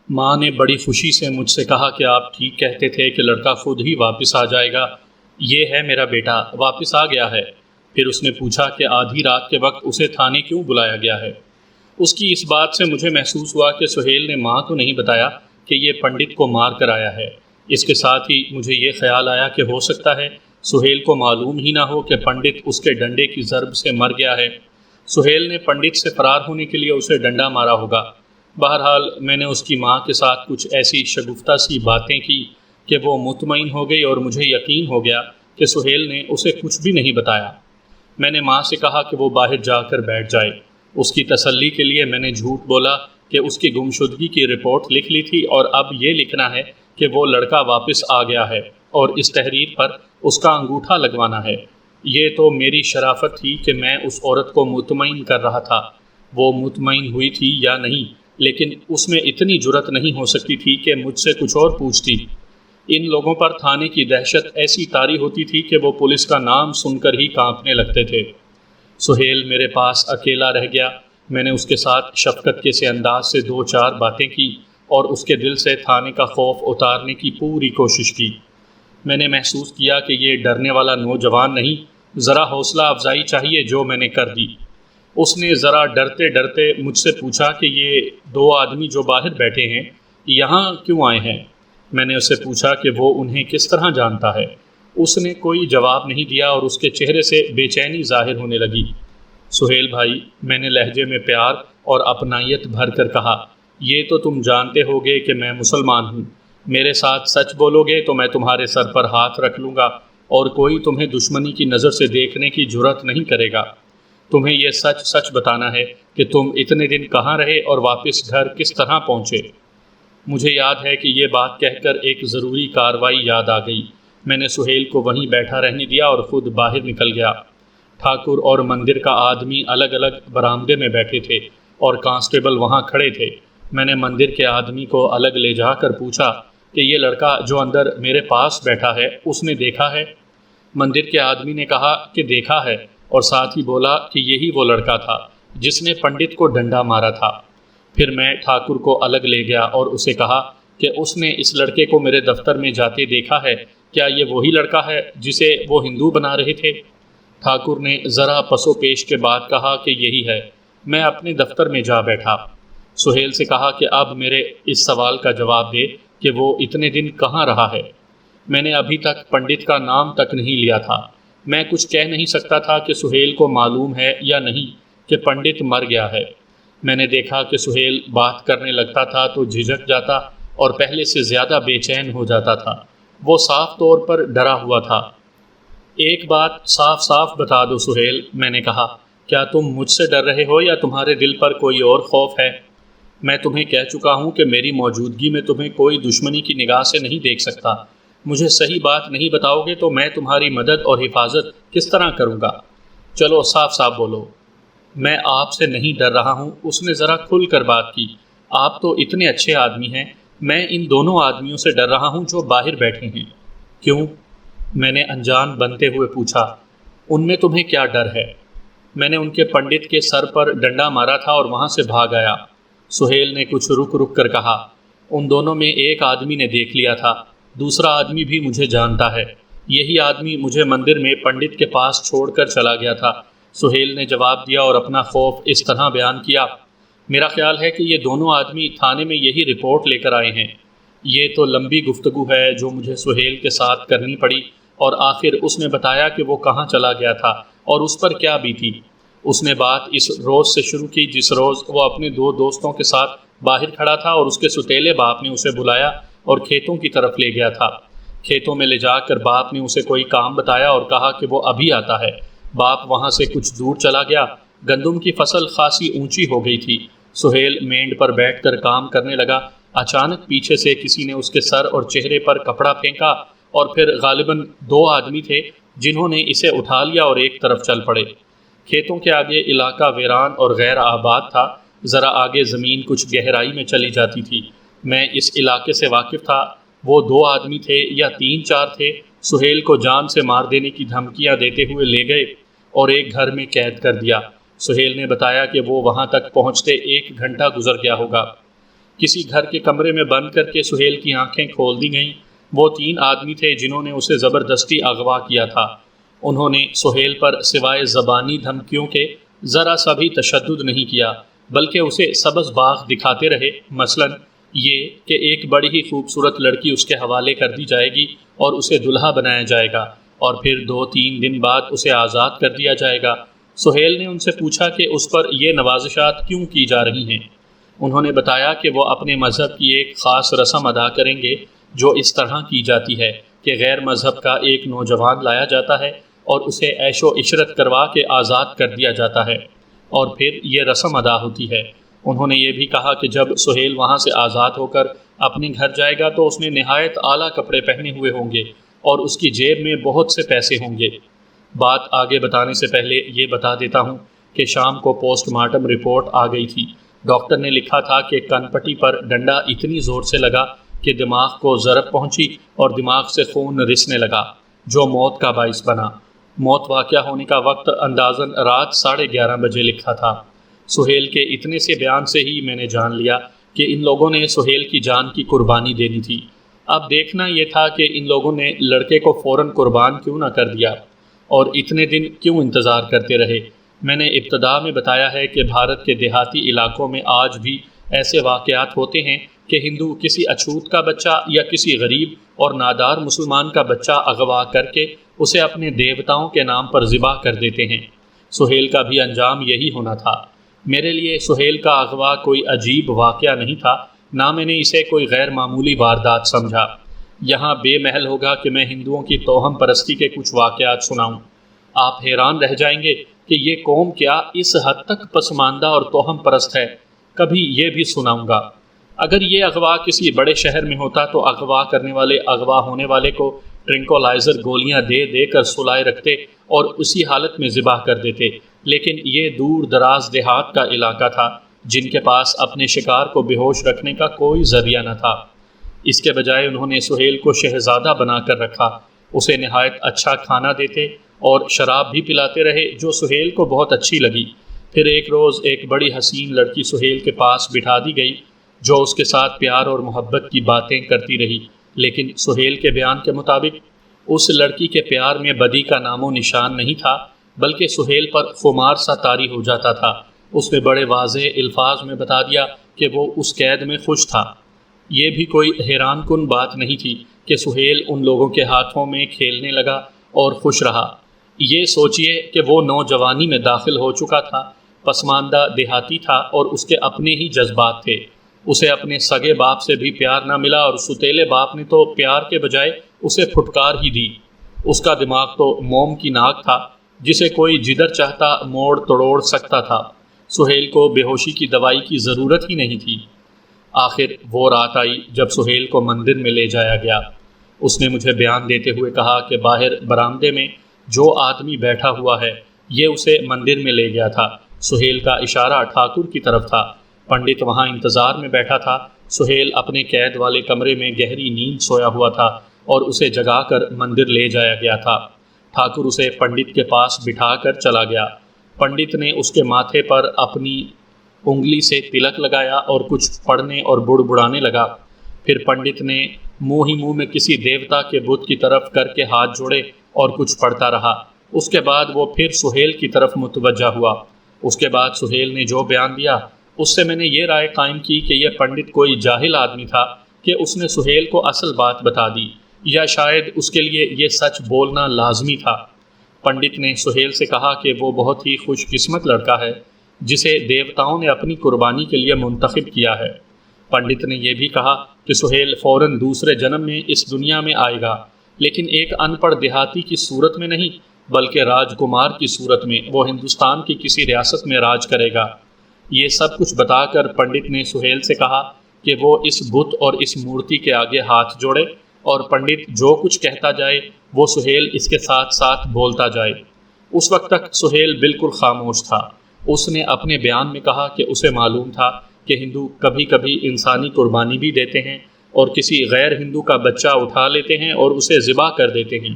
ماں نے بڑی خوشی سے مجھ سے کہا کہ آپ ٹھیک کہتے تھے کہ لڑکا خود ہی واپس آ جائے گا۔ یہ ہے میرا بیٹا، واپس آ گیا ہے۔ پھر اس نے پوچھا کہ آدھی رات کے وقت اسے تھانے کیوں بلایا گیا ہے؟ اس کی اس بات سے مجھے محسوس ہوا کہ سہیل نے ماں کو نہیں بتایا کہ یہ پنڈت کو مار کر آیا ہے۔ اس کے ساتھ ہی مجھے یہ خیال آیا کہ ہو سکتا ہے سہیل کو معلوم ہی نہ ہو کہ پنڈت اس کے ڈنڈے کی ضرب سے مر گیا ہے۔ سہیل نے پنڈت سے فرار ہونے کے لیے اسے ڈنڈا مارا ہوگا۔ بہرحال میں نے اس کی ماں کے ساتھ کچھ ایسی شگفتہ سی باتیں کی کہ وہ مطمئن ہو گئی اور مجھے یقین ہو گیا کہ سہیل نے اسے کچھ بھی نہیں بتایا۔ میں نے ماں سے کہا کہ وہ باہر جا کر بیٹھ جائے۔ اس کی تسلی کے لیے میں نے جھوٹ بولا کہ اس کی گمشدگی کی رپورٹ لکھ لی تھی اور اب یہ لکھنا ہے کہ وہ لڑکا واپس آ گیا ہے اور اس تحریر پر اس کا انگوٹھا لگوانا ہے۔ یہ تو میری شرافت تھی کہ میں اس عورت کو مطمئن کر رہا تھا۔ وہ مطمئن ہوئی تھی یا نہیں، لیکن اس میں اتنی جرأت نہیں ہو سکتی تھی کہ مجھ سے کچھ اور پوچھتی۔ ان لوگوں پر تھانے کی دہشت ایسی طاری ہوتی تھی کہ وہ پولیس کا نام سن کر ہی کانپنے لگتے تھے۔ سہیل میرے پاس اکیلا رہ گیا۔ میں نے اس کے ساتھ شفقت کے سے انداز سے دو چار باتیں کی اور اس کے دل سے تھانے کا خوف اتارنے کی پوری کوشش کی۔ میں نے محسوس کیا کہ یہ ڈرنے والا نوجوان نہیں، ذرا حوصلہ افزائی چاہیے جو میں نے کر دی۔ اس نے ذرا ڈرتے ڈرتے مجھ سے پوچھا کہ یہ دو آدمی جو باہر بیٹھے ہیں یہاں کیوں آئے ہیں؟ میں نے اس سے پوچھا کہ وہ انہیں کس طرح جانتا ہے۔ اس نے کوئی جواب نہیں دیا اور اس کے چہرے سے بے چینی ظاہر ہونے لگی۔ سہیل بھائی، میں نے لہجے میں پیار اور اپنائیت بھر کر کہا، یہ تو تم جانتے ہوگے کہ میں مسلمان ہوں۔ میرے ساتھ سچ بولو گے تو میں تمہارے سر پر ہاتھ رکھ لوں گا اور کوئی تمہیں دشمنی کی نظر سے دیکھنے کی جرأت نہیں کرے گا۔ تمہیں یہ سچ سچ بتانا ہے کہ تم اتنے دن کہاں رہے اور واپس گھر کس طرح پہنچے۔ مجھے یاد ہے کہ یہ بات کہہ کر ایک ضروری کارروائی یاد آ گئی۔ میں نے سہیل کو وہیں بیٹھا رہنے دیا اور خود باہر نکل گیا۔ ٹھاکر اور مندر کا آدمی الگ الگ برآمدے میں بیٹھے تھے اور کانسٹیبل وہاں کھڑے تھے۔ میں نے مندر کے آدمی کو الگ لے جا کر پوچھا کہ یہ لڑکا جو اندر میرے پاس بیٹھا ہے اس نے دیکھا ہے؟ مندر کے آدمی نے کہا کہ دیکھا ہے، اور ساتھ ہی بولا کہ یہی وہ لڑکا تھا جس نے پنڈت کو ڈنڈا مارا تھا۔ پھر میں ٹھاکر کو الگ لے گیا اور اسے کہا کہ اس نے اس لڑکے کو میرے دفتر میں جاتے دیکھا ہے، کیا یہ وہی لڑکا ہے جسے وہ ہندو بنا رہے تھے؟ ٹھاکر نے ذرا پس و پیش کے بعد کہا کہ یہی ہے۔ میں اپنے دفتر میں جا بیٹھا۔ سہیل سے کہا کہ اب میرے اس سوال کا جواب دے کہ وہ اتنے دن کہاں رہا ہے۔ میں نے ابھی تک پنڈت کا نام تک نہیں لیا تھا۔ میں کچھ کہہ نہیں سکتا تھا کہ سہیل کو معلوم ہے یا نہیں کہ پنڈت مر گیا ہے۔ میں نے دیکھا کہ سہیل بات کرنے لگتا تھا تو جھجک جاتا اور پہلے سے زیادہ بے چین ہو جاتا تھا۔ وہ صاف طور پر ڈرا ہوا تھا۔ ایک بات صاف صاف بتا دو سہیل، میں نے کہا، کیا تم مجھ سے ڈر رہے ہو یا تمہارے دل پر کوئی اور خوف ہے؟ میں تمہیں کہہ چکا ہوں کہ میری موجودگی میں تمہیں کوئی دشمنی کی نگاہ سے نہیں دیکھ سکتا۔ مجھے صحیح بات نہیں بتاؤ گے تو میں تمہاری مدد اور حفاظت کس طرح کروں گا؟ چلو صاف صاف بولو۔ میں آپ سے نہیں ڈر رہا ہوں، اس نے ذرا کھل کر بات کی۔ آپ تو اتنے اچھے آدمی ہیں، میں ان دونوں آدمیوں سے ڈر رہا ہوں جو باہر بیٹھے ہیں۔ کیوں؟ میں نے انجان بنتے ہوئے پوچھا۔ ان میں تمہیں کیا ڈر ہے؟ میں نے ان کے پنڈت کے سر پر ڈنڈا مارا تھا اور وہاں سے بھاگ آیا۔ سہیل نے کچھ رک رک کر کہا، ان دونوں میں ایک آدمی نے دیکھ لیا تھا، دوسرا آدمی بھی مجھے جانتا ہے۔ یہی آدمی مجھے مندر میں پنڈت کے پاس چھوڑ کر چلا گیا تھا۔ سہیل نے جواب دیا اور اپنا خوف اس طرح بیان کیا، میرا خیال ہے کہ یہ دونوں آدمی تھانے میں یہی رپورٹ لے کر آئے ہیں۔ یہ تو لمبی گفتگو ہے جو مجھے سہیل کے ساتھ کرنی پڑی، اور آخر اس نے بتایا کہ وہ کہاں چلا گیا تھا اور اس پر کیا بیتی۔ اس نے بات اس روز سے شروع کی جس روز وہ اپنے دو دوستوں کے ساتھ باہر کھڑا تھا اور اس کے سوتیلے باپ نے اسے بلایا اور کھیتوں کی طرف لے گیا تھا۔ کھیتوں میں لے جا کر باپ نے اسے کوئی کام بتایا اور کہا کہ وہ ابھی آتا ہے۔ باپ وہاں سے کچھ دور چلا گیا۔ گندم کی فصل خاصی اونچی ہو گئی تھی۔ سہیل مینڈ پر بیٹھ کر کام کرنے لگا۔ اچانک پیچھے سے کسی نے اس کے سر اور چہرے پر کپڑا پھینکا اور پھر غالباً دو آدمی تھے جنہوں نے اسے اٹھا لیا اور ایک طرف چل پڑے۔ کھیتوں کے آگے علاقہ ویران اور غیر آباد تھا، ذرا آگے زمین کچھ گہرائی میں چلی جاتی تھی۔ میں اس علاقے سے واقف تھا۔ وہ دو آدمی تھے یا تین چار تھے، سہیل کو جان سے مار دینے کی دھمکیاں دیتے ہوئے لے گئے اور ایک گھر میں قید کر دیا۔ سہیل نے بتایا کہ وہ وہاں تک پہنچتے 1 گھنٹہ گزر گیا ہوگا۔ کسی گھر کے کمرے میں بند کر کے سہیل کی آنکھیں کھول دی گئیں۔ وہ 3 آدمی تھے جنہوں نے اسے زبردستی اغوا کیا تھا۔ انہوں نے سہیل پر سوائے زبانی دھمکیوں کے ذرا سا بھی تشدد نہیں کیا، بلکہ اسے سبز باغ دکھاتے رہے، مثلاً یہ کہ ایک بڑی ہی خوبصورت لڑکی اس کے حوالے کر دی جائے گی اور اسے دلہا بنایا جائے گا، اور پھر 2-3 دن بعد اسے آزاد کر دیا جائے گا۔ سہیل نے ان سے پوچھا کہ اس پر یہ نوازشات کیوں کی جا رہی ہیں۔ انہوں نے بتایا کہ وہ اپنے مذہب کی ایک خاص رسم ادا کریں گے جو اس طرح کی جاتی ہے کہ غیر مذہب کا ایک نوجوان لایا جاتا ہے اور اسے عیش و عشرت کروا کے آزاد کر دیا جاتا ہے، اور پھر یہ رسم ادا ہوتی ہے۔ انہوں نے یہ بھی کہا کہ جب سہیل وہاں سے آزاد ہو کر اپنے گھر جائے گا تو اس نے نہایت اعلیٰ کپڑے پہنے ہوئے ہوں گے اور اس کی جیب میں بہت سے پیسے ہوں گے۔ بات آگے بتانے سے پہلے یہ بتا دیتا ہوں کہ شام کو پوسٹ مارٹم رپورٹ آ گئی تھی۔ ڈاکٹر نے لکھا تھا کہ کن پٹی پر ڈنڈا اتنی زور سے لگا کہ دماغ کو ضرب پہنچی اور دماغ سے خون رسنے لگا، جو موت کا باعث بنا۔ موت واقع ہونے کا وقت اندازاً رات 11:30 بجے لکھا تھا۔ سہیل کے اتنے سے بیان سے ہی میں نے جان لیا کہ ان لوگوں نے سہیل کی جان کی قربانی دینی تھی۔ اب دیکھنا یہ تھا کہ ان لوگوں نے لڑکے کو فوراً قربان کیوں نہ کر دیا اور اتنے دن کیوں انتظار کرتے رہے۔ میں نے ابتدا میں بتایا ہے کہ بھارت کے دیہاتی علاقوں میں آج بھی ایسے واقعات ہوتے ہیں کہ ہندو کسی اچھوت کا بچہ یا کسی غریب اور نادار مسلمان کا بچہ اغوا کر کے اسے اپنے دیوتاؤں کے نام پر ذبح کر دیتے ہیں۔ سہیل کا بھی انجام یہی ہونا تھا۔ میرے لیے سہیل کا اغوا کوئی عجیب واقعہ نہیں تھا، نہ میں نے اسے کوئی غیر معمولی واردات سمجھا۔ یہاں بے محل ہوگا کہ میں ہندوؤں کی توہم پرستی کے کچھ واقعات سناؤں۔ آپ حیران رہ جائیں گے کہ یہ قوم کیا اس حد تک پسماندہ اور توہم پرست ہے۔ کبھی یہ بھی سناؤں گا۔ اگر یہ اغوا کسی بڑے شہر میں ہوتا تو اغوا کرنے والے اغوا ہونے والے کو ٹرنکولائزر گولیاں دے دے کر سلائے رکھتے اور اسی حالت میں ذبح کر دیتے، لیکن یہ دور دراز دیہات کا علاقہ تھا جن کے پاس اپنے شکار کو بے ہوش رکھنے کا کوئی ذریعہ نہ تھا۔ اس کے بجائے انہوں نے سہیل کو شہزادہ بنا کر رکھا، اسے نہایت اچھا کھانا دیتے اور شراب بھی پلاتے رہے جو سہیل کو بہت اچھی لگی۔ پھر ایک روز ایک بڑی حسین لڑکی سہیل کے پاس بٹھا دی گئی جو اس کے ساتھ پیار اور محبت کی باتیں کرتی رہی، لیکن سہیل کے بیان کے مطابق اس لڑکی کے پیار میں بدی کا نام و نشان نہیں تھا، بلکہ سہیل پر خمار سا طاری ہو جاتا تھا۔ اس نے بڑے واضح الفاظ میں بتا دیا کہ وہ اس قید میں خوش تھا۔ یہ بھی کوئی حیران کن بات نہیں تھی کہ سہیل ان لوگوں کے ہاتھوں میں کھیلنے لگا اور خوش رہا۔ یہ سوچئے کہ وہ نوجوانی میں داخل ہو چکا تھا، پسماندہ دیہاتی تھا اور اس کے اپنے ہی جذبات تھے۔ اسے اپنے سگے باپ سے بھی پیار نہ ملا اور ستیلے باپ نے تو پیار کے بجائے اسے پھٹکار ہی دی۔ اس کا دماغ تو موم کی ناک تھا جسے کوئی جدھر چاہتا موڑ توڑ سکتا تھا۔ سہیل کو بے ہوشی کی دوائی کی ضرورت ہی نہیں تھی۔ آخر وہ رات آئی جب سہیل کو مندر میں لے جایا گیا۔ اس نے مجھے بیان دیتے ہوئے کہا کہ باہر برآمدے میں جو آدمی بیٹھا ہوا ہے یہ اسے مندر میں لے گیا تھا۔ سہیل کا اشارہ ٹھاکر کی طرف تھا۔ پنڈت وہاں انتظار میں بیٹھا تھا۔ سہیل اپنے قید والے کمرے میں گہری نیند سویا ہوا تھا اور اسے جگا کر مندر لے جایا گیا تھا۔ ٹھاکر اسے پنڈت کے پاس بٹھا کر چلا گیا۔ پنڈت نے اس کے ماتھے پر اپنی انگلی سے تلک لگایا اور کچھ پڑھنے اور بڑبڑانے لگا۔ پھر پنڈت نے منہ ہی منہ میں کسی دیوتا کے بت کی طرف کر کے ہاتھ جوڑے اور کچھ پڑھتا رہا۔ اس کے بعد وہ پھر سہیل کی طرف متوجہ ہوا۔ اس کے بعد سہیل نے جو بیان دیا اس سے میں نے یہ رائے قائم کی کہ یہ پنڈت کوئی جاہل آدمی تھا کہ اس نے سہیل کو اصل بات بتا دی، یا شاید اس کے لیے یہ سچ بولنا لازمی تھا۔ پنڈت نے سہیل سے کہا کہ وہ بہت ہی خوش قسمت لڑکا ہے جسے دیوتاؤں نے اپنی قربانی کے لیے منتخب کیا ہے۔ پنڈت نے یہ بھی کہا کہ سہیل فوراً دوسرے جنم میں اس دنیا میں آئے گا، لیکن ایک ان پڑھ دیہاتی کی صورت میں نہیں بلکہ راجکمار کی صورت میں۔ وہ ہندوستان کی کسی ریاست میں راج کرے گا۔ یہ سب کچھ بتا کر پنڈت نے سہیل سے کہا کہ وہ اس بت اور اس مورتی کے آگے ہاتھ جوڑے اور پنڈت جو کچھ کہتا جائے وہ سہیل اس کے ساتھ ساتھ بولتا جائے۔ اس وقت تک سہیل بالکل خاموش تھا۔ اس نے اپنے بیان میں کہا کہ اسے معلوم تھا کہ ہندو کبھی کبھی انسانی قربانی بھی دیتے ہیں اور کسی غیر ہندو کا بچہ اٹھا لیتے ہیں اور اسے ذبح کر دیتے ہیں۔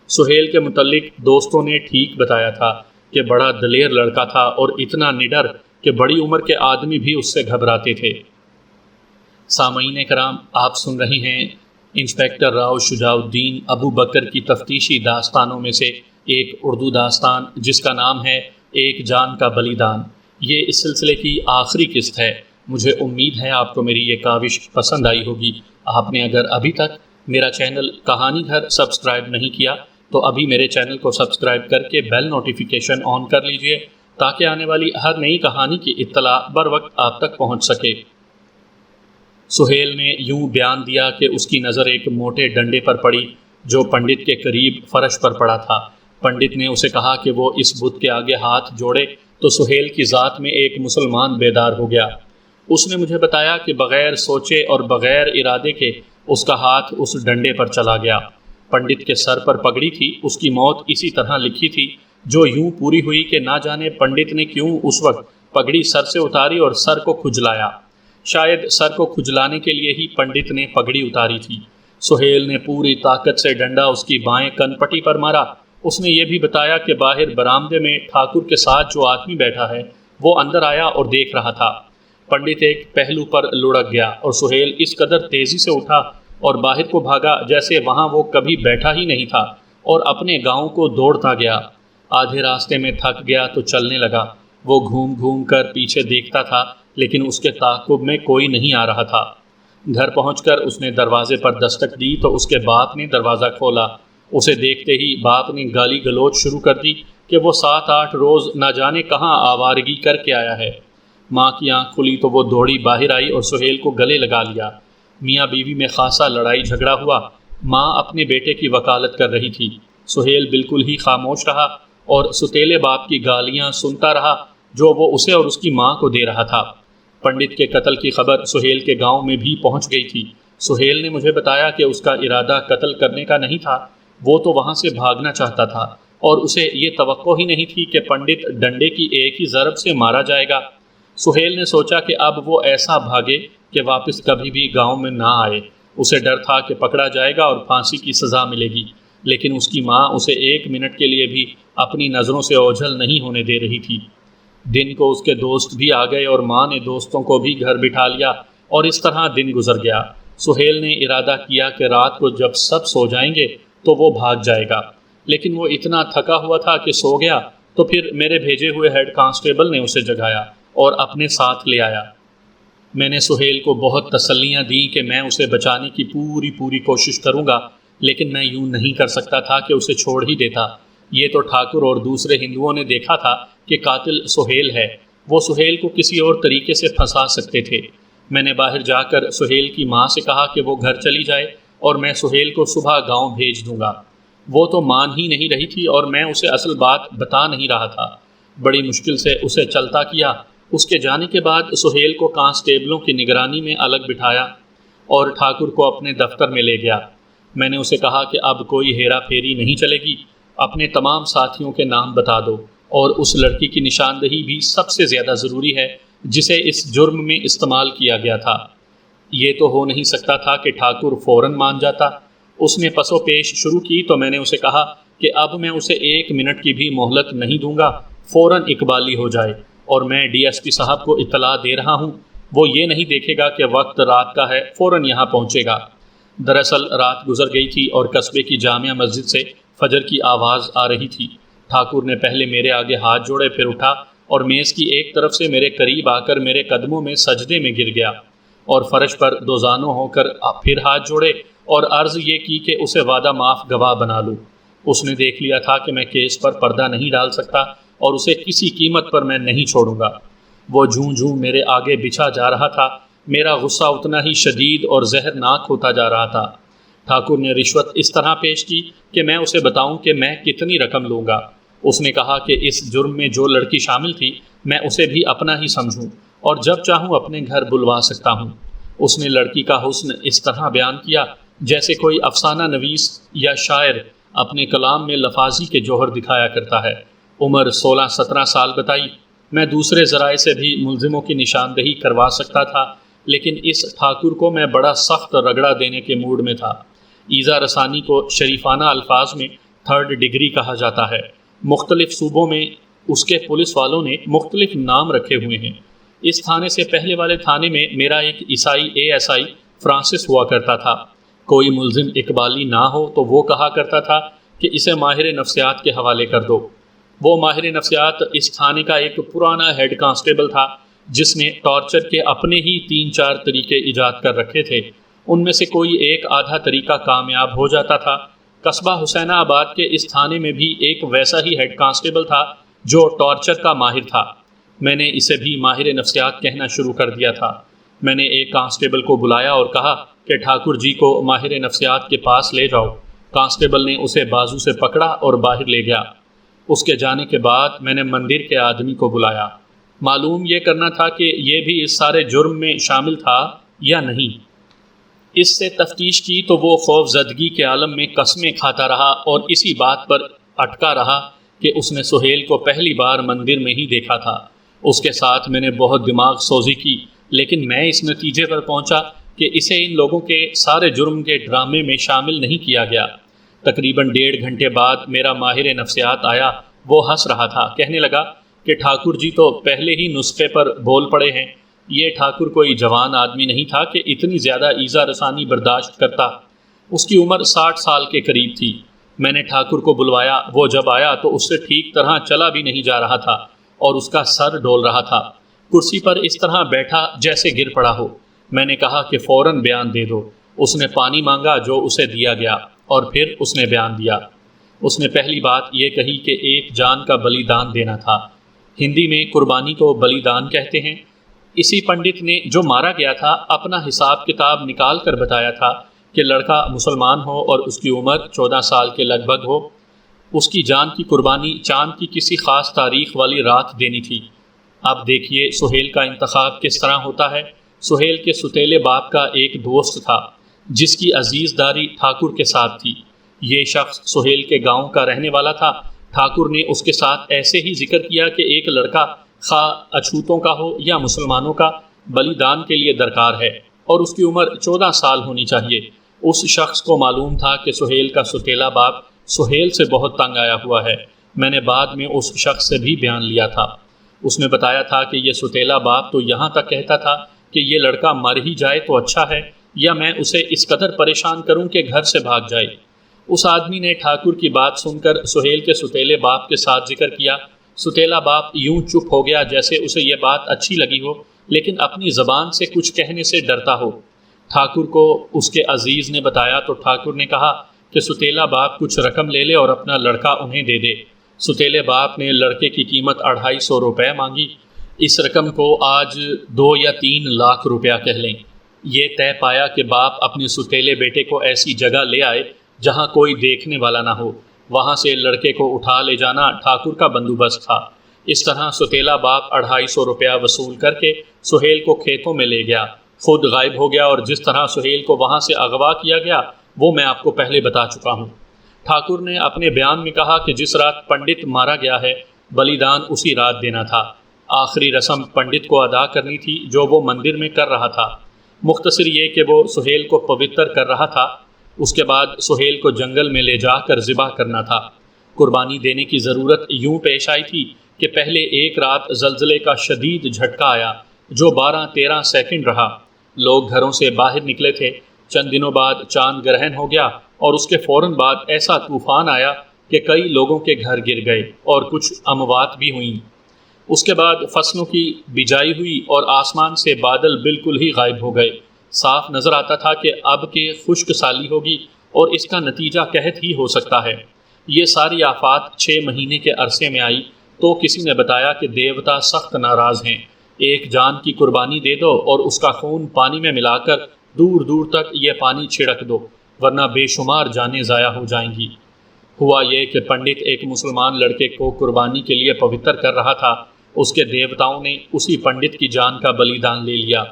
سہیل کے متعلق دوستوں نے ٹھیک بتایا تھا کہ بڑا دلیر لڑکا تھا اور اتنا نڈر کہ بڑی عمر کے آدمی بھی اس سے گھبراتے تھے۔ سامعین کرام، آپ سن رہے ہیں انسپکٹر راؤ شجاع الدین ابو بکر کی تفتیشی داستانوں میں سے ایک اردو داستان جس کا نام ہے ایک جان کا بلیدان۔ یہ اس سلسلے کی آخری قسط ہے۔ مجھے امید ہے آپ کو میری یہ کاوش پسند آئی ہوگی۔ آپ نے اگر ابھی تک میرا چینل کہانی گھر سبسکرائب نہیں کیا تو ابھی میرے چینل کو سبسکرائب کر کے بیل نوٹیفیکیشن آن کر لیجئے تاکہ آنے والی ہر نئی کہانی کی اطلاع بر وقت آپ تک پہنچ سکے۔ سہیل نے یوں بیان دیا کہ اس کی نظر ایک موٹے ڈنڈے پر پڑی جو پنڈت کے قریب فرش پر پڑا تھا۔ پنڈت نے اسے کہا کہ وہ اس بت کے آگے ہاتھ جوڑے تو سہیل کی ذات میں ایک مسلمان بیدار ہو گیا۔ اس نے مجھے بتایا کہ بغیر سوچے اور بغیر ارادے کے اس کا ہاتھ اس ڈنڈے پر چلا گیا۔ پنڈت کے سر پر پگڑی تھی۔ اس کی موت اسی طرح لکھی تھی جو یوں پوری ہوئی کہ نہ جانے پنڈت نے کیوں اس وقت پگڑی سر سے اتاری اور سر کو کھجلایا۔ شاید سر کو کھجلانے کے لیے ہی پنڈت نے پگڑی اتاری تھی۔ سہیل نے پوری طاقت سے ڈنڈا اس کی بائیں کن پٹی پر مارا۔ اس نے یہ بھی بتایا کہ باہر برآمدے میں ٹھاکر کے ساتھ جو آدمی بیٹھا ہے وہ اندر آیا اور دیکھ رہا تھا۔ پنڈت ایک پہلو پر لڑک گیا اور سہیل اس قدر تیزی سے اٹھا اور باہر کو بھاگا جیسے وہاں وہ کبھی بیٹھا ہی نہیں تھا اور اپنے گاؤں کو دوڑتا گیا۔ آدھے راستے میں تھک گیا تو چلنے لگا۔ وہ گھوم گھوم کر پیچھے دیکھتا تھا لیکن اس کے تعاقب میں کوئی نہیں آ رہا تھا۔ گھر پہنچ کر اس نے دروازے پر دستک دی تو اس کے باپ نے دروازہ کھولا۔ اسے دیکھتے ہی باپ نے گالی گلوچ شروع کر دی کہ وہ 7-8 روز نہ جانے کہاں آوارگی کر کے آیا ہے۔ ماں کی آنکھ کھلی تو وہ دوڑی باہر آئی اور سہیل کو گلے لگا لیا۔ میاں بیوی میں خاصا لڑائی جھگڑا ہوا۔ ماں اپنے بیٹے کی وکالت کر رہی تھی۔ سہیل بالکل ہی خاموش رہا اور ستیلے باپ کی گالیاں سنتا رہا جو وہ اسے اور اس کی ماں کو دے رہا تھا۔ پنڈت کے قتل کی خبر سہیل کے گاؤں میں بھی پہنچ گئی تھی۔ سہیل نے مجھے بتایا کہ اس کا ارادہ قتل کرنے کا نہیں تھا، وہ تو وہاں سے بھاگنا چاہتا تھا اور اسے یہ توقع ہی نہیں تھی کہ پنڈت ڈنڈے کی ایک ہی ضرب سے مارا جائے گا۔ سہیل نے سوچا کہ اب وہ ایسا بھاگے کہ واپس کبھی بھی گاؤں میں نہ آئے۔ اسے ڈر تھا کہ پکڑا جائے گا اور پھانسی کی سزا ملے گی، لیکن اس کی ماں اسے 1 منٹ کے لیے بھی اپنی نظروں سے اوجھل نہیں ہونے دے رہی تھی۔ دن کو اس کے دوست بھی آ گئے اور ماں نے دوستوں کو بھی گھر بٹھا لیا اور اس طرح دن گزر گیا۔ سہیل نے ارادہ کیا کہ رات کو جب سب سو جائیں گے تو وہ بھاگ جائے گا، لیکن وہ اتنا تھکا ہوا تھا کہ سو گیا تو پھر میرے بھیجے ہوئے ہیڈ کانسٹیبل نے اسے جگایا اور اپنے ساتھ لے آیا۔ میں نے سہیل کو بہت تسلیاں دیں کہ میں اسے بچانے کی پوری کوشش کروں گا، لیکن میں یوں نہیں کر سکتا تھا کہ اسے چھوڑ ہی دیتا۔ یہ تو ٹھاکر اور دوسرے ہندوؤں نے دیکھا تھا کہ قاتل سہیل ہے، وہ سہیل کو کسی اور طریقے سے پھنسا سکتے تھے۔ میں نے باہر جا کر سہیل کی ماں سے کہا کہ وہ گھر چلی جائے اور میں سہیل کو صبح گاؤں بھیج دوں گا۔ وہ تو مان ہی نہیں رہی تھی اور میں اسے اصل بات بتا نہیں رہا تھا۔ بڑی مشکل سے اسے چلتا کیا۔ اس کے جانے کے بعد سہیل کو کانسٹیبلوں کی نگرانی میں الگ بٹھایا اور ٹھاکر کو اپنے دفتر میں لے گیا۔ میں نے اسے کہا کہ اب کوئی ہیرا پھیری نہیں چلے گی، اپنے تمام ساتھیوں کے نام بتا دو اور اس لڑکی کی نشاندہی بھی سب سے زیادہ ضروری ہے جسے اس جرم میں استعمال کیا گیا تھا۔ یہ تو ہو نہیں سکتا تھا کہ ٹھاکر فوراً مان جاتا۔ اس نے پس و پیش شروع کی تو میں نے اسے کہا کہ اب میں اسے 1 منٹ کی بھی مہلت نہیں دوں گا، فوراً اقبالی ہو جائے، اور میں ڈی ایس پی صاحب کو اطلاع دے رہا ہوں، وہ یہ نہیں دیکھے گا کہ وقت رات کا ہے، فوراً یہاں پہنچے گا۔ دراصل رات گزر گئی تھی اور قصبے کی جامع مسجد سے فجر کی آواز آ رہی تھی۔ ٹھاکر نے پہلے میرے آگے ہاتھ جوڑے، پھر اٹھا اور میز کی ایک طرف سے میرے قریب آ کر میرے قدموں میں سجدے میں گر گیا اور فرش پر دوزانوں ہو کر پھر ہاتھ جوڑے اور عرض یہ کی کہ اسے وعدہ معاف گواہ بنا لوں۔ اس نے دیکھ لیا تھا کہ میں کیس پر پردہ نہیں ڈال سکتا اور اسے کسی قیمت پر میں نہیں چھوڑوں گا۔ وہ جوں میرے آگے بچھا جا رہا تھا، میرا غصہ اتنا ہی شدید اور زہرناک ہوتا جا رہا تھا۔ ٹھاکر نے رشوت اس طرح پیش کی کہ میں اسے بتاؤں کہ میں کتنی رقم لوں گا۔ اس نے کہا کہ اس جرم میں جو لڑکی شامل تھی میں اسے بھی اپنا ہی سمجھوں اور جب چاہوں اپنے گھر بلوا سکتا ہوں۔ اس نے لڑکی کا حسن اس طرح بیان کیا جیسے کوئی افسانہ نویس یا شاعر اپنے کلام میں لفاظی کے جوہر دکھایا کرتا ہے۔ عمر 16-17 سال بتائی۔ میں دوسرے ذرائع سے بھی ملزموں کی نشاندہی کروا سکتا تھا، لیکن اس ٹھاکر کو میں بڑا سخت رگڑا دینے کے موڈ میں تھا۔ ایذا رسانی کو شریفانہ الفاظ میں 3rd ڈگری کہا جاتا ہے۔ مختلف صوبوں میں اس کے پولیس والوں نے مختلف نام رکھے ہوئے ہیں۔ اس تھانے سے پہلے والے تھانے میں میرا ایک عیسائی ASI فرانسس ہوا کرتا تھا۔ کوئی ملزم اقبالی نہ ہو تو وہ کہا کرتا تھا کہ اسے ماہر نفسیات کے حوالے کر دو۔ وہ ماہر نفسیات اس تھانے کا ایک پرانا ہیڈ کانسٹیبل تھا جس نے ٹارچر کے اپنے ہی 3-4 طریقے ایجاد کر رکھے تھے۔ ان میں سے کوئی ایک آدھا طریقہ کامیاب ہو جاتا تھا۔ قصبہ حسین آباد کے اس تھانے میں بھی ایک ویسا ہی ہیڈ کانسٹیبل تھا جو ٹارچر کا ماہر تھا۔ میں نے اسے بھی ماہر نفسیات کہنا شروع کر دیا تھا۔ میں نے ایک کانسٹیبل کو بلایا اور کہا کہ ٹھاکر جی کو ماہر نفسیات کے پاس لے جاؤ۔ کانسٹیبل نے اسے بازو سے پکڑا اور باہر لے گیا۔ اس کے جانے کے بعد میں نے مندر کے آدمی کو بلایا۔ معلوم یہ کرنا تھا کہ یہ بھی اس سارے جرم میں شامل تھا یا نہیں۔ اس سے تفتیش کی تو وہ خوف زدگی کے عالم میں قسمیں کھاتا رہا اور اسی بات پر اٹکا رہا کہ اس نے سہیل کو پہلی بار مندر میں ہی دیکھا تھا۔ اس کے ساتھ میں نے بہت دماغ سوزی کی، لیکن میں اس نتیجے پر پہنچا کہ اسے ان لوگوں کے سارے جرم کے ڈرامے میں شامل نہیں کیا گیا۔ تقریباً 1.5 گھنٹے بعد میرا ماہر نفسیات آیا۔ وہ ہنس رہا تھا، کہنے لگا کہ ٹھاکر جی تو پہلے ہی نسخے پر بول پڑے ہیں۔ یہ ٹھاکر کوئی جوان آدمی نہیں تھا کہ اتنی زیادہ ایذا رسانی برداشت کرتا۔ اس کی عمر 60 سال کے قریب تھی۔ میں نے ٹھاکر کو بلوایا۔ وہ جب آیا تو اس سے ٹھیک طرح چلا بھی نہیں جا رہا تھا اور اس کا سر ڈول رہا تھا۔ کرسی پر اس طرح بیٹھا جیسے گر پڑا ہو۔ میں نے کہا کہ فوراً بیان دے دو۔ اس نے پانی مانگا جو اسے دیا گیا اور پھر اس نے بیان دیا۔ اس نے پہلی بات یہ کہی کہ ایک جان کا بلیدان دینا تھا۔ ہندی میں قربانی کو بلیدان کہتے ہیں۔ اسی پنڈت نے جو مارا گیا تھا اپنا حساب کتاب نکال کر بتایا تھا کہ لڑکا مسلمان ہو اور اس کی عمر 14 سال کے لگ بھگ ہو۔ اس کی جان کی قربانی چاند کی کسی خاص تاریخ والی رات دینی تھی۔ اب دیکھیے سہیل کا انتخاب کس طرح ہوتا ہے۔ سہیل کے ستیلے باپ کا ایک دوست تھا جس کی عزیز داری ٹھاکر کے ساتھ تھی۔ یہ شخص سہیل کے گاؤں کا رہنے والا تھا۔ ٹھاکر نے اس کے ساتھ ایسے ہی ذکر کیا کہ ایک لڑکا خواہ اچھوتوں کا ہو یا مسلمانوں کا بلیدان کے لیے درکار ہے اور اس کی عمر 14 سال ہونی چاہیے۔ اس شخص کو معلوم تھا کہ سہیل کا ستیلا باپ سہیل سے بہت تنگ آیا ہوا ہے۔ میں نے بعد میں اس شخص سے بھی بیان لیا تھا۔ اس نے بتایا تھا کہ یہ ستیلا باپ تو یہاں تک کہتا تھا کہ یہ لڑکا مر ہی جائے تو اچھا ہے یا میں اسے اس قدر پریشان کروں کہ گھر سے بھاگ جائے۔ اس آدمی نے ٹھاکر کی بات سن کر سہیل کے ستیلے باپ کے ساتھ ذکر کیا۔ ستیلا باپ یوں چپ ہو گیا جیسے اسے یہ بات اچھی لگی ہو لیکن اپنی زبان سے کچھ کہنے سے ڈرتا ہو۔ ٹھاکر کو اس کے عزیز نے بتایا تو ٹھاکر نے کہا کہ ستیلا باپ کچھ رقم لے لے اور اپنا لڑکا انہیں دے دے۔ ستیلے باپ نے لڑکے کی قیمت 250 روپے مانگی۔ اس رقم کو آج 2 یا 3 لاکھ روپیہ کہہ لیں۔ یہ طے پایا کہ باپ اپنے ستیلے بیٹے کو ایسی جگہ لے آئے جہاں کوئی دیکھنے والا نہ ہو۔ وہاں سے لڑکے کو اٹھا لے جانا ٹھاکر کا بندوبست تھا۔ اس طرح ستیلا باپ 250 روپیہ وصول کر کے سہیل کو کھیتوں میں لے گیا، خود غائب ہو گیا اور جس طرح سہیل کو وہاں سے اغوا کیا گیا وہ میں آپ کو پہلے بتا چکا ہوں۔ ٹھاکر نے اپنے بیان میں کہا کہ جس رات پنڈت مارا گیا ہے بلیدان اسی رات دینا تھا۔ آخری رسم پنڈت کو ادا کرنی تھی جو وہ مندر میں کر رہا تھا۔ مختصر یہ کہ وہ سہیل کو پوتر کر رہا تھا۔ اس کے بعد سہیل کو جنگل میں لے جا کر ذبح کرنا تھا۔ قربانی دینے کی ضرورت یوں پیش آئی تھی کہ پہلے ایک رات زلزلے کا شدید جھٹکا آیا جو 12-13 سیکنڈ رہا۔ لوگ گھروں سے باہر نکلے تھے۔ چند دنوں بعد چاند گرہن ہو گیا اور اس کے فوراً بعد ایسا طوفان آیا کہ کئی لوگوں کے گھر گر گئے اور کچھ اموات بھی ہوئیں۔ اس کے بعد فصلوں کی بجائی ہوئی اور آسمان سے بادل بالکل ہی غائب ہو گئے۔ صاف نظر آتا تھا کہ اب کے خشک سالی ہوگی اور اس کا نتیجہ قحط ہی ہو سکتا ہے۔ یہ ساری آفات 6 مہینے کے عرصے میں آئی تو کسی نے بتایا کہ دیوتا سخت ناراض ہیں، ایک جان کی قربانی دے دو اور اس کا خون پانی میں ملا کر دور دور تک یہ پانی چھڑک دو ورنہ بے شمار جانیں ضائع ہو جائیں گی۔ ہوا یہ کہ پنڈت ایک مسلمان لڑکے کو قربانی کے لیے پوتر کر رہا تھا۔ اس کے دیوتاؤں نے اسی پنڈت کی جان کا بلیدان لے لیا۔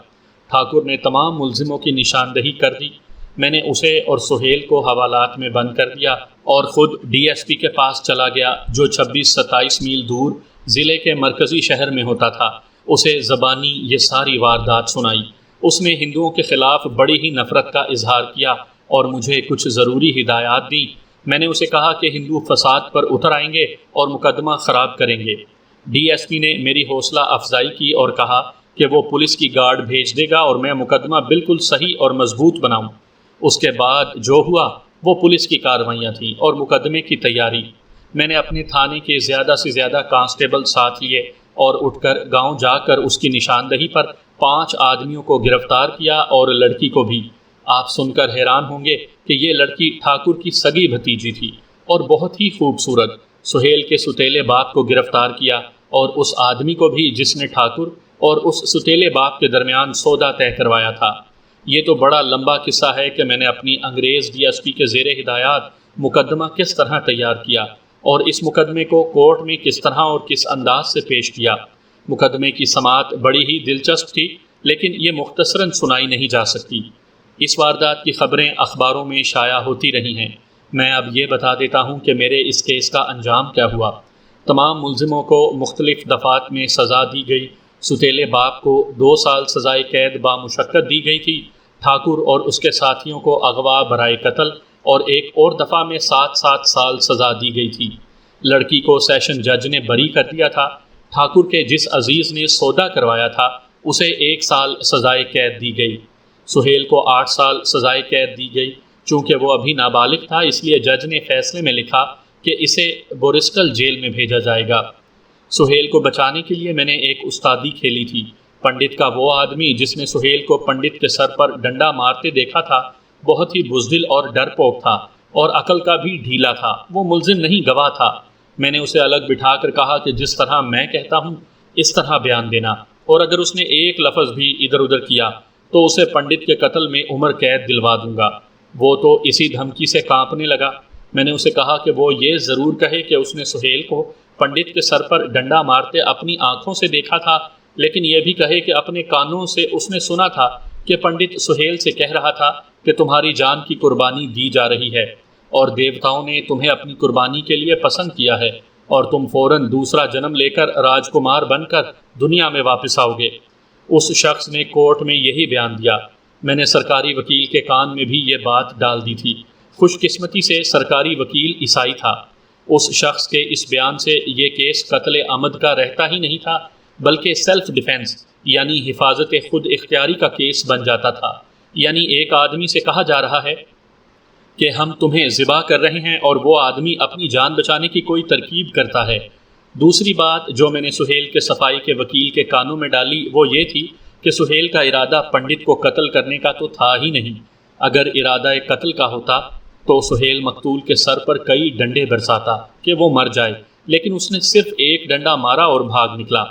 ٹھاکر نے تمام ملزموں کی نشاندہی کر دی۔ میں نے اسے اور سہیل کو حوالات میں بند کر دیا اور خود DSP کے پاس چلا گیا جو 26-27 میل دور ضلع کے مرکزی شہر میں ہوتا تھا۔ اسے زبانی یہ ساری واردات سنائی۔ اس نے ہندوؤں کے خلاف بڑی ہی نفرت کا اظہار کیا اور مجھے کچھ ضروری ہدایات دیں۔ میں نے اسے کہا کہ ہندو فساد پر اتر آئیں گے اور مقدمہ خراب کریں گے۔ DSP نے میری حوصلہ افزائی کی اور کہا کہ وہ پولیس کی گارڈ بھیج دے گا اور میں مقدمہ بالکل صحیح اور مضبوط بناؤں۔ اس کے بعد جو ہوا وہ پولیس کی کارروائیاں تھیں اور مقدمے کی تیاری۔ میں نے اپنے تھانے کے زیادہ سے زیادہ کانسٹیبل ساتھ لیے اور اٹھ کر گاؤں جا کر اس کی نشاندہی پر 5 آدمیوں کو گرفتار کیا اور لڑکی کو بھی۔ آپ سن کر حیران ہوں گے کہ یہ لڑکی ٹھاکر کی سگی بھتیجی تھی اور بہت ہی خوبصورت۔ سہیل کے ستیلے باپ کو گرفتار کیا اور اس آدمی کو بھی جس نے ٹھاکر اور اس ستیلے باپ کے درمیان سودا طے کروایا تھا۔ یہ تو بڑا لمبا قصہ ہے کہ میں نے اپنی انگریز ڈی ایس پی کے زیر ہدایات مقدمہ کس طرح تیار کیا اور اس مقدمے کو کورٹ میں کس طرح اور کس انداز سے پیش کیا۔ مقدمے کی سماعت بڑی ہی دلچسپ تھی، لیکن یہ مختصراً سنائی نہیں جا سکتی۔ اس واردات کی خبریں اخباروں میں شائع ہوتی رہی ہیں۔ میں اب یہ بتا دیتا ہوں کہ میرے اس کیس کا انجام کیا ہوا۔ تمام ملزموں کو مختلف دفعات میں سزا دی گئی۔ ستیلے باپ کو 2 سال سزائے قید بامشقت دی گئی تھی۔ ٹھاکر اور اس کے ساتھیوں کو اغوا برائے قتل اور ایک اور دفعہ میں 7 سال سزا دی گئی تھی۔ لڑکی کو سیشن جج نے بری کر دیا تھا۔ ٹھاکر کے جس عزیز نے سودا کروایا تھا اسے 1 سال سزائے قید دی گئی۔ سہیل کو 8 سال سزائے قید دی گئی۔ چونکہ وہ ابھی نابالغ تھا اس لیے جج نے فیصلے میں لکھا کہ اسے بورسٹل جیل میں بھیجا جائے گا۔ سہیل کو بچانے کے لیے میں نے ایک استادی کھیلی تھی۔ پنڈت کا وہ آدمی جس نے سہیل کو پنڈت کے سر پر ڈنڈا مارتے دیکھا تھا بہت ہی بزدل اور ڈرپوک تھا اور عقل کا بھی ڈھیلا تھا۔ وہ ملزم نہیں، گواہ تھا۔ میں نے اسے الگ بٹھا کر کہا کہ جس طرح میں کہتا ہوں اس طرح بیان دینا، اور اگر اس نے ایک لفظ بھی ادھر ادھر کیا تو اسے پنڈت کے قتل میں عمر قید دلوا دوں گا۔ وہ تو اسی دھمکی سے کانپنے لگا۔ میں نے اسے کہا کہ وہ یہ ضرور کہے کہ اس نے سہیل کو پنڈت کے سر پر ڈنڈا مارتے اپنی آنکھوں سے دیکھا تھا، لیکن یہ بھی کہے کہ اپنے کانوں سے اس نے سنا تھا کہ پنڈت سہیل سے کہہ رہا تھا کہ تمہاری جان کی قربانی دی جا رہی ہے اور دیوتاؤں نے تمہیں اپنی قربانی کے لیے پسند کیا ہے اور تم فوراً دوسرا جنم لے کر راجکمار بن کر دنیا میں واپس آؤ گے۔ اس شخص نے کورٹ میں یہی بیان دیا۔ میں نے سرکاری وکیل کے کان میں بھی یہ بات ڈال دی تھی۔ خوش قسمتی سے سرکاری وکیل عیسائی تھا۔ اس شخص کے اس بیان سے یہ کیس قتل عمد کا رہتا ہی نہیں تھا بلکہ سیلف ڈیفینس یعنی حفاظت خود اختیاری کا کیس بن جاتا تھا۔ یعنی ایک آدمی سے کہا جا رہا ہے کہ ہم تمہیں ذبح کر رہے ہیں اور وہ آدمی اپنی جان بچانے کی کوئی ترکیب کرتا ہے۔ دوسری بات جو میں نے سہیل کے صفائی کے وکیل کے کانوں میں ڈالی وہ یہ تھی کہ سہیل کا ارادہ پنڈت کو قتل کرنے کا تو تھا ہی نہیں۔ اگر ارادہ قتل کا ہوتا تو سہیل مقتول کے سر پر کئی ڈنڈے برساتا کہ وہ مر جائے، لیکن اس نے صرف ایک ڈنڈا مارا اور بھاگ نکلا۔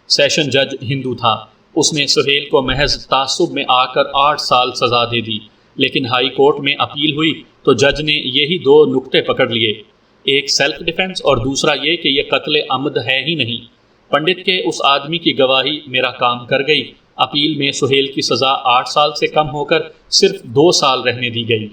سیشن جج ہندو تھا۔ اس نے سہیل کو محض تعصب میں آ کر 8 سال سزا دے دی، لیکن ہائی کورٹ میں اپیل ہوئی تو جج نے یہی 2 نقطے پکڑ لیے، ایک سیلف ڈیفینس اور دوسرا یہ کہ یہ قتل عمد ہے ہی نہیں۔ پنڈت کے اس آدمی کی گواہی میرا کام کر گئی۔ اپیل میں سہیل کی سزا 8 سال سے کم ہو کر صرف 2 سال رہنے دی گئی۔